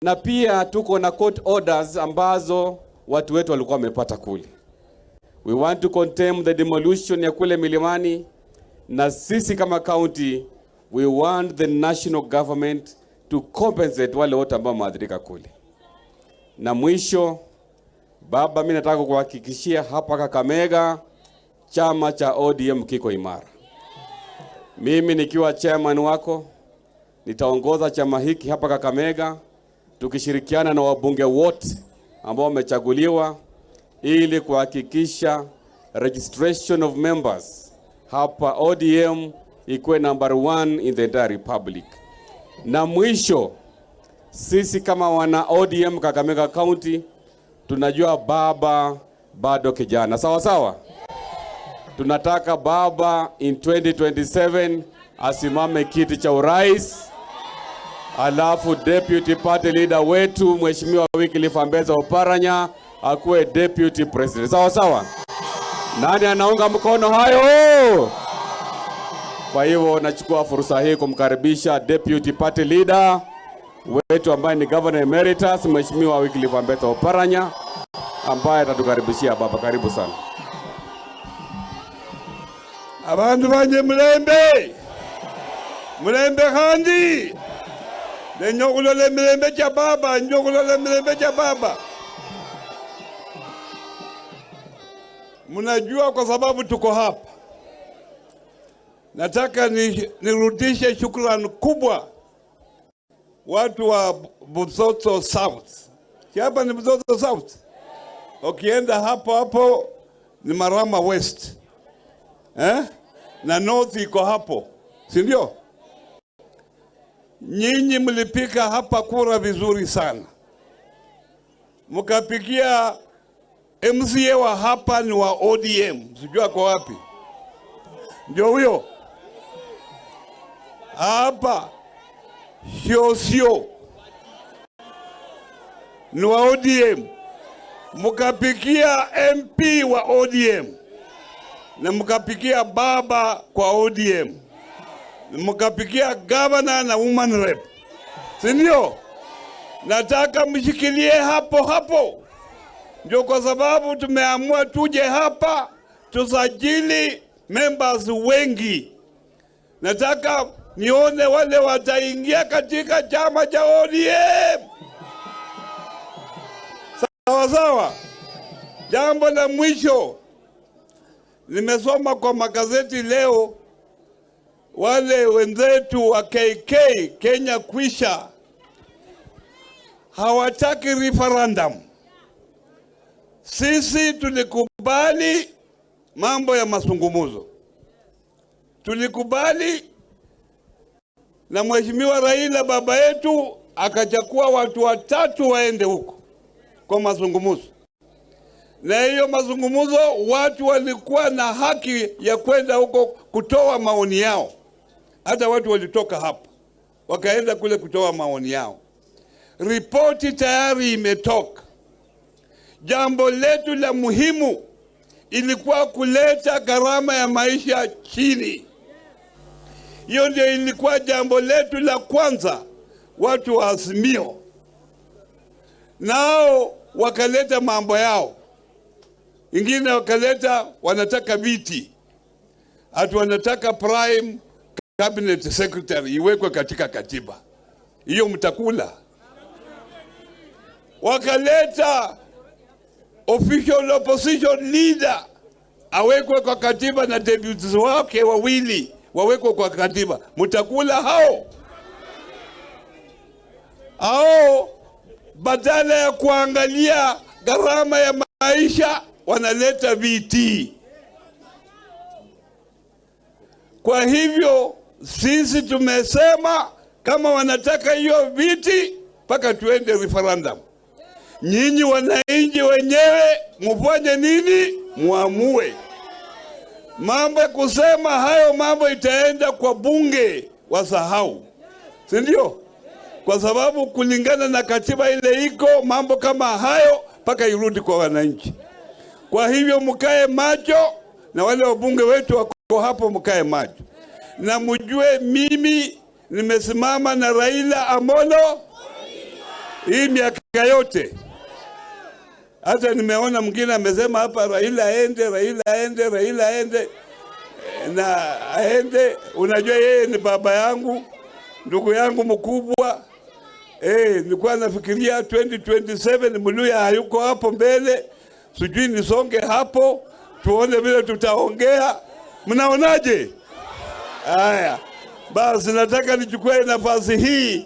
Na pia tuko na court orders ambazo watu wetu walikuwa wamepata kule. We want to condemn the demolition ya kule milimani, na sisi kama county we want the national government to compensate wale wote ambao waathirika kule. Na mwisho, baba, mimi nataka kuhakikishia hapa Kakamega chama cha ODM kiko imara. Mimi nikiwa chairman wako nitaongoza chama hiki hapa Kakamega tukishirikiana na wabunge wote ambao wamechaguliwa ili kuhakikisha registration of members hapa ODM ikuwe number 1 in the entire republic. Na mwisho, sisi kama wana ODM Kakamega County tunajua baba bado kijana. Sawa sawa? Tunataka baba in 2027 asimame kiti cha urais. Alafu deputy party leader wetu Mheshimiwa Fernandes Oparanya akuwe deputy president. Sawa sawa? Nani anaunga mkono hayo? Kwa hivyo nachukua fursa hii kumkaribisha deputy party leader wetu ambaye ni Governor Emeritus Mheshimiwa Fernandes Oparanya ambaye atatukaribishia baba. Karibu sana. Abantu banje mulembe. Mulembe kandi. Nyokulole mulembe cha baba, nyokulole mulembe cha baba. Mnajua kwa sababu tuko hapa. Nataka nirudishe shukrani kubwa watu wa Busoto South. Hapa ni Busoto South. Ukienda hapo ni Marama West. Na North iko hapo. Si ndio? Nyinyi mlipika hapa kura vizuri sana. Mkapigia MCA wa hapa ni wa ODM. Sijua kwa wapi. Ndio huyo. Hapa sio ni wa ODM. Mkapigia MP wa ODM. Na mkapigia baba kwa ODM. Na mkapigia governor na woman rep. Si ndio? Nataka mshikilie hapo. Ndio kwa sababu tumeamua tuje hapa tusajili members wengi. Nataka nione wale wataingia katika chama cha ODM. Sawa sawa. Jambo la mwisho, nimesoma kwa magazeti leo wale wenzetu wa KK Kenya Kwisha hawataki referendum. Sisi tulikubali mambo ya mazungumzo. Tulikubali na Mheshimiwa Raila baba yetu akachukua watu 3 waende huko kwa mazungumzo. Na hiyo mazungumzo watu walikuwa na haki ya kwenda huko kutoa maoni yao. Hata watu walitoka hapa wakaenda kule kutoa maoni yao. Ripoti tayari imetoka. Jambo letu la muhimu ilikuwa kuleta gharama ya maisha chini. Hiyo ndio ilikuwa jambo letu la kwanza. Watu wa Azimio nao wakaleta mambo yao. Ingine wakaleta wanataka viti. Atu wanataka prime cabinet secretary iwekwe katika katiba. Hiyo mtakula. Wakaleta official opposition leader awekwe kwa katiba na deputies wake wawili wawekwe kwa katiba. Mtakula hao? Hao badala ya kuangalia gharama ya maisha wanaleta viti. Kwa hivyo sisi tumesema kama wanataka hiyo viti mpaka tuende referendum. Nyinyi wananchi wenyewe mfanye nini? Muamue. Mambo kusema hayo mambo itaenda kwa bunge wasahau. Si ndio? Kwa sababu kulingana na katiba ile iko mambo kama hayo mpaka irudi kwa wananchi. Kwa hivyo mkae macho na wale wabunge wetu wako hapo mkae macho. Na mjue mimi nimesimama na Raila Amolo hii miaka yote. Hata nimeona mwingine amesema hapa Raila aende, Raila aende, Raila aende. Na aende, unajua yeye ni baba yangu, ndugu yangu mkubwa. Nilikuwa nafikiria 2027 Muluya hayuko hapo mbele. Sijui nisonge hapo, tuone vile tutaongea. Mnaonaje? Haya. Basi nataka nichukue nafasi hii